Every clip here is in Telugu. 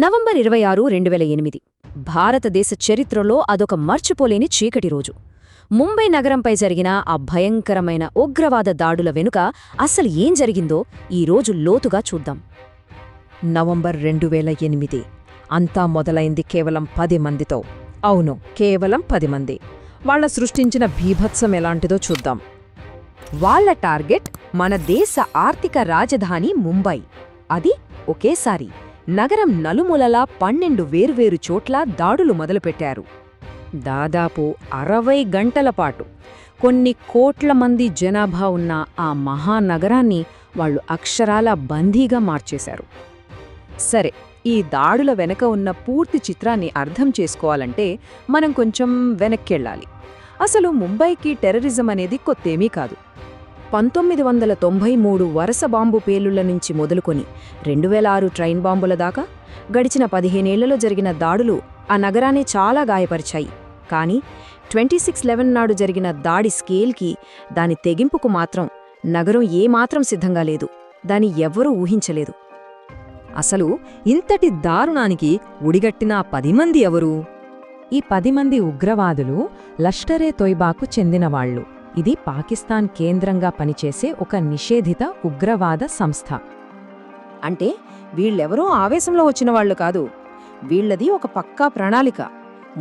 నవంబర్ 26, 2008 భారతదేశ చరిత్రలో అదొక మర్చిపోలేని చీకటి రోజు. ముంబై నగరంపై జరిగిన ఆ భయంకరమైన ఉగ్రవాద దాడుల వెనుక అసలు ఏం జరిగిందో ఈరోజు లోతుగా చూద్దాం. నవంబర్ 2008 అంతా మొదలైంది కేవలం 10 మందితో. అవును, కేవలం 10 మంది. వాళ్ల సృష్టించిన బీభత్సం ఎలాంటిదో చూద్దాం. వాళ్ల టార్గెట్ మన దేశ ఆర్థిక రాజధాని ముంబై. అది ఒకేసారి నగరం నలుమూలలా 12 వేర్వేరు చోట్ల దాడులు మొదలుపెట్టారు. దాదాపు 60 గంటల పాటు కొన్ని కోట్ల మంది జనాభా ఉన్న ఆ మహానగరాన్ని వాళ్లు అక్షరాల బందీగా మార్చేశారు. సరే, ఈ దాడుల వెనక ఉన్న పూర్తి చిత్రాన్ని అర్థం చేసుకోవాలంటే మనం కొంచెం వెనక్కెళ్ళాలి. అసలు ముంబైకి టెర్రరిజం అనేది కొత్తేమీ కాదు. 1993 వరుస బాంబు పేలుళ్ల నుంచి మొదలుకొని 2006 ట్రైన్ బాంబుల దాకా గడిచిన 15 ఏళ్లలో జరిగిన దాడులు ఆ నగరాన్ని చాలా గాయపరిచాయి. కానీ 26/11 నాడు జరిగిన దాడి స్కేల్కి, దాని తెగింపుకు మాత్రం నగరం ఏమాత్రం సిద్ధంగా లేదు. దాన్ని ఎవ్వరూ ఊహించలేదు. అసలు ఇంతటి దారుణానికి ఉడిగట్టిన 10 మంది ఎవరు? ఈ 10 మంది ఉగ్రవాదులు లష్కరే తోయిబాకు చెందినవాళ్లు. ఇది పాకిస్తాన్ కేంద్రంగా పనిచేసే ఒక నిషేధిత ఉగ్రవాద సంస్థ. అంటే వీళ్ళెవరో ఆవేశంలో వచ్చిన వాళ్లు కాదు. వీళ్లది ఒక పక్కా ప్రణాళిక.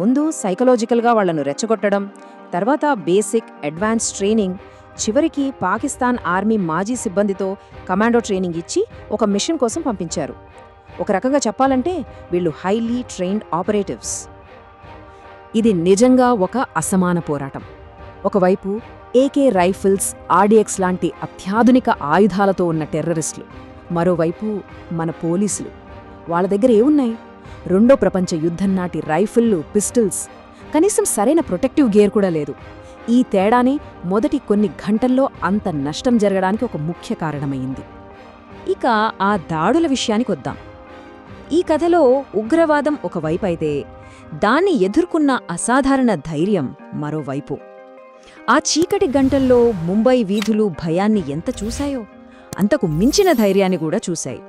ముందు సైకలాజికల్గా వాళ్లను రెచ్చగొట్టడం, తర్వాత బేసిక్ అడ్వాన్స్ ట్రైనింగ్, చివరికి పాకిస్తాన్ ఆర్మీ మాజీ సిబ్బందితో కమాండో ట్రైనింగ్ ఇచ్చి ఒక మిషన్ కోసం పంపించారు. ఒక రకంగా చెప్పాలంటే వీళ్ళు హైలీ ట్రైన్డ్ ఆపరేటివ్స్. ఇది నిజంగా ఒక అసమాన పోరాటం. ఒకవైపు ఏకే రైఫిల్స్, ఆర్డీఎక్స్ లాంటి అత్యాధునిక ఆయుధాలతో ఉన్న టెర్రరిస్టులు, మరోవైపు మన పోలీసులు. వాళ్ళ దగ్గర ఏమున్నాయి? రెండో ప్రపంచ యుద్ధం నాటి రైఫిళ్లు, పిస్టల్స్. కనీసం సరైన ప్రొటెక్టివ్ గేర్ కూడా లేదు. ఈ తేడానే మొదటి కొన్ని గంటల్లో అంత నష్టం జరగడానికి ఒక ముఖ్య కారణమైంది. ఇక ఆ దాడుల విషయానికొద్దాం. ఈ కథలో ఉగ్రవాదం ఒకవైపైతే, దాన్ని ఎదుర్కొన్న అసాధారణ ధైర్యం మరోవైపు. ఆ చీకటి గంటల్లో ముంబై వీధులు భయాన్ని ఎంత చూశాయో, అంతకు మించిన ధైర్యాన్ని కూడా చూశాయి.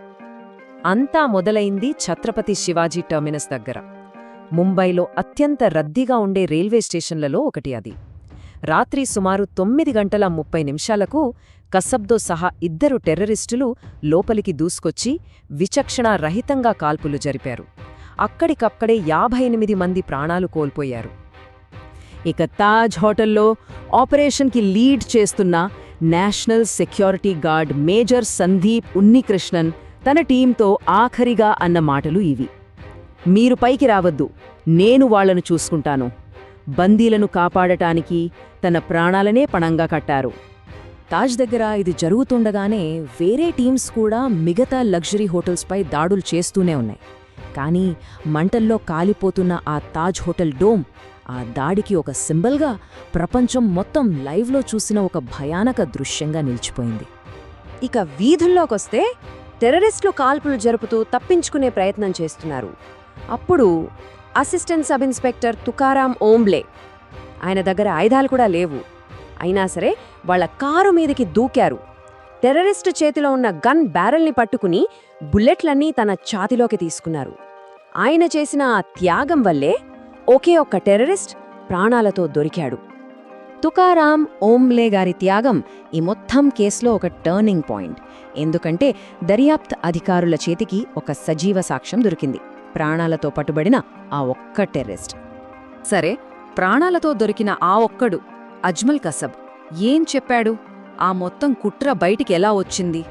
అంతా మొదలైంది ఛత్రపతి శివాజీ టెర్మినస్ దగ్గర. ముంబైలో అత్యంత రద్దీగా ఉండే రైల్వే స్టేషన్లలో ఒకటి అది. రాత్రి సుమారు 9:30 కసబ్తో సహా 2 టెర్రరిస్టులు లోపలికి దూసుకొచ్చి విచక్షణారహితంగా కాల్పులు జరిపారు. అక్కడికక్కడే 58 మంది ప్రాణాలు కోల్పోయారు. ఇక తాజ్ హోటల్లో ఆపరేషన్కి లీడ్ చేస్తున్న national security guard major Sandeep Unnikrishnan తన టీంతో ఆఖరిగా అన్న మాటలు ఇవి: మీరు పైకి రావద్దు, నేను వాళ్లను చూసుకుంటాను. బందీలను కాపాడటానికి తన ప్రాణాలనే పణంగా కట్టారు. తాజ్ దగ్గర ఇది జరుగుతుండగానే వేరే టీమ్స్ కూడా మిగతా లగ్జరీ హోటల్స్పై దాడులు చేస్తూనే ఉన్నాయి. కానీ మంటల్లో కాలిపోతున్న ఆ తాజ్ హోటల్ డోమ్ ఆ దాడికి ఒక సింబల్గా ప్రపంచం మొత్తం లైవ్లో చూసిన ఒక భయానక దృశ్యంగా నిలిచిపోయింది. ఇక వీధుల్లోకొస్తే టెర్రరిస్టులు కాల్పులు జరుపుతూ తప్పించుకునే ప్రయత్నం చేస్తున్నారు. అప్పుడు assistant sub inspector Tukaram Omble, ఆయన దగ్గర ఆయుధాలు కూడా లేవు. అయినా సరే వాళ్ల కారు మీదకి దూకారు. టెర్రరిస్టు చేతిలో ఉన్న గన్ బ్యారెల్ని పట్టుకుని బుల్లెట్లన్నీ తన ఛాతిలోకి తీసుకున్నారు. ఆయన చేసిన ఆ త్యాగం వల్లే ఒకే ఒక్క టెర్రరిస్ట్ ప్రాణాలతో దొరికాడు. తుకారాం ఓంబ్లే గారి త్యాగం ఈ మొత్తం కేసులో ఒక టర్నింగ్ పాయింట్. ఎందుకంటే దర్యాప్తు అధికారుల చేతికి ఒక సజీవ సాక్ష్యం దొరికింది: ప్రాణాలతో పట్టుబడిన ఆ ఒక్క టెర్రరిస్ట్. సరే, ప్రాణాలతో దొరికిన ఆ ఒక్కడు అజ్మల్ కసబ్ ఏం చెప్పాడు? ఆ మొత్తం కుట్ర బయటికి ఎలా వచ్చింది?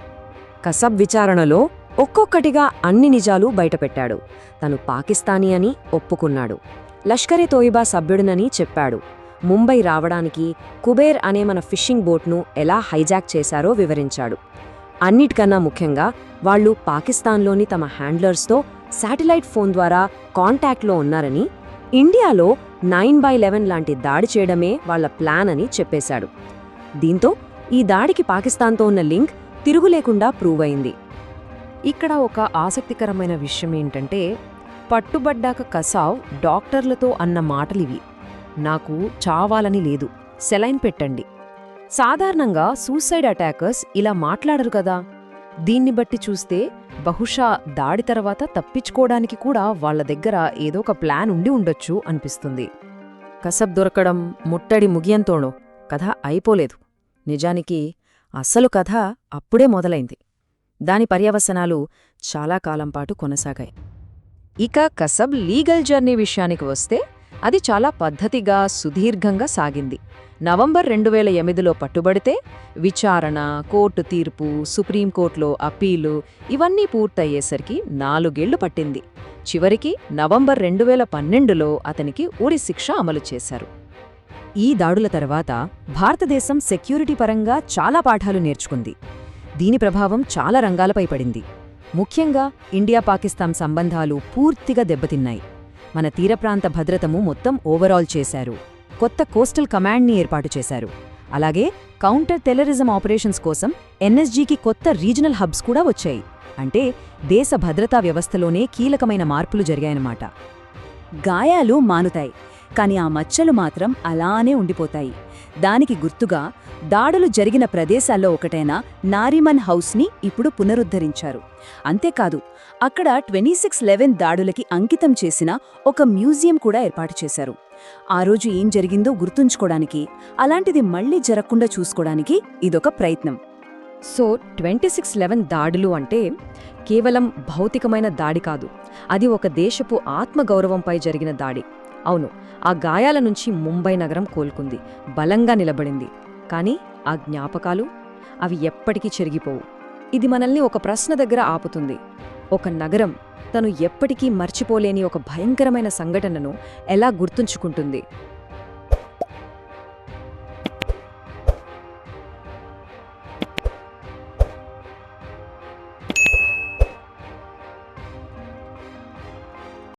కసబ్ విచారణలో ఒక్కొక్కటిగా అన్ని నిజాలు బయటపెట్టాడు. తను పాకిస్తానీ అని ఒప్పుకున్నాడు. లష్కరే తోయిబా సభ్యుడినని చెప్పాడు. ముంబై రావడానికి కుబేర్ అనే మన ఫిషింగ్ బోట్ను ఎలా హైజాక్ చేశారో వివరించాడు. అన్నిటికన్నా ముఖ్యంగా వాళ్లు పాకిస్తాన్లోని తమ హ్యాండ్లర్స్తో శాటిలైట్ ఫోన్ ద్వారా కాంటాక్ట్లో ఉన్నారని, ఇండియాలో 9/11 లాంటి దాడి చేయడమే వాళ్ల ప్లాన్ అని చెప్పేశాడు. దీంతో ఈ దాడికి పాకిస్తాన్తో ఉన్న లింక్ తిరుగులేకుండా ప్రూవ్ అయింది. ఇక్కడ ఒక ఆసక్తికరమైన విషయమేంటంటే, పట్టుబడ్డాక కసావ్ డాక్టర్లతో అన్న మాటలివి: నాకు చావాలని లేదు, సెలైన్ పెట్టండి. సాధారణంగా సూసైడ్ అటాకర్స్ ఇలా మాట్లాడరు కదా. దీన్ని బట్టి చూస్తే బహుశా దాడి తర్వాత తప్పించుకోవడానికి కూడా వాళ్ళ దగ్గర ఏదో ఒక ప్లాన్ ఉండి ఉండొచ్చు అనిపిస్తుంది. కసబ్ దొరకడం, ముట్టడి ముగియంతోనో కథ అయిపోలేదు. నిజానికి అసలు కథ అప్పుడే మొదలైంది. దాని పర్యవసనాలు చాలా కాలంపాటు కొనసాగాయి. ఇక కసబ్ లీగల్ జర్నీ విషయానికి వస్తే అది చాలా పద్ధతిగా, సుదీర్ఘంగా సాగింది. నవంబర్ 2008లో పట్టుబడితే విచారణ, కోర్టు తీర్పు, సుప్రీంకోర్టులో అప్పీలు ఇవన్నీ పూర్తయ్యేసరికి 4 ఏళ్లు పట్టింది. చివరికి నవంబర్ 2012లో అతనికి ఉరిశిక్ష అమలు చేశారు. ఈ దాడుల తర్వాత భారతదేశం సెక్యూరిటీ పరంగా చాలా పాఠాలు నేర్చుకుంది. దీని ప్రభావం చాలా రంగాలపై పడింది. ముఖ్యంగా ఇండియా-పాకిస్తాన్ సంబంధాలు పూర్తిగా దెబ్బతిన్నాయి. మన తీరప్రాంత భద్రతము మొత్తం ఓవరాల్ చేశారు. కొత్త కోస్టల్ కమాండ్ని ఏర్పాటు చేశారు. అలాగే కౌంటర్ టెర్రరిజం ఆపరేషన్స్ కోసం ఎన్ఎస్జీకి కొత్త రీజనల్ హబ్స్ కూడా వచ్చాయి. అంటే దేశ భద్రతా వ్యవస్థలోనే కీలకమైన మార్పులు జరిగాయన్నమాట. గాయాలు మానుతాయి, కాని ఆ మచ్చలు మాత్రం అలానే ఉండిపోతాయి. దానికి గుర్తుగా దాడులు జరిగిన ప్రదేశాల్లో ఒకటైన నారిమన్ హౌస్ని ఇప్పుడు పునరుద్ధరించారు. అంతేకాదు, అక్కడ 26/11 దాడులకి అంకితం చేసిన ఒక మ్యూజియం కూడా ఏర్పాటు చేశారు. ఆ రోజు ఏం జరిగిందో గుర్తుంచుకోవడానికి, అలాంటిది మళ్లీ జరగకుండా చూసుకోవడానికి ఇదొక ప్రయత్నం. సో 26/11 దాడులు అంటే కేవలం భౌతికమైన దాడి కాదు, అది ఒక దేశపు ఆత్మగౌరవంపై జరిగిన దాడి. అవును, ఆ గాయాల నుంచి ముంబై నగరం కోలుకుంది, బలంగా నిలబడింది. కానీ ఆ జ్ఞాపకాలు, అవి ఎప్పటికీ చెరిగిపోవు. ఇది మనల్ని ఒక ప్రశ్న దగ్గర ఆపుతుంది. ఒక నగరం తను ఎప్పటికీ మర్చిపోలేని ఒక భయంకరమైన సంఘటనను ఎలా గుర్తుంచుకుంటుంది?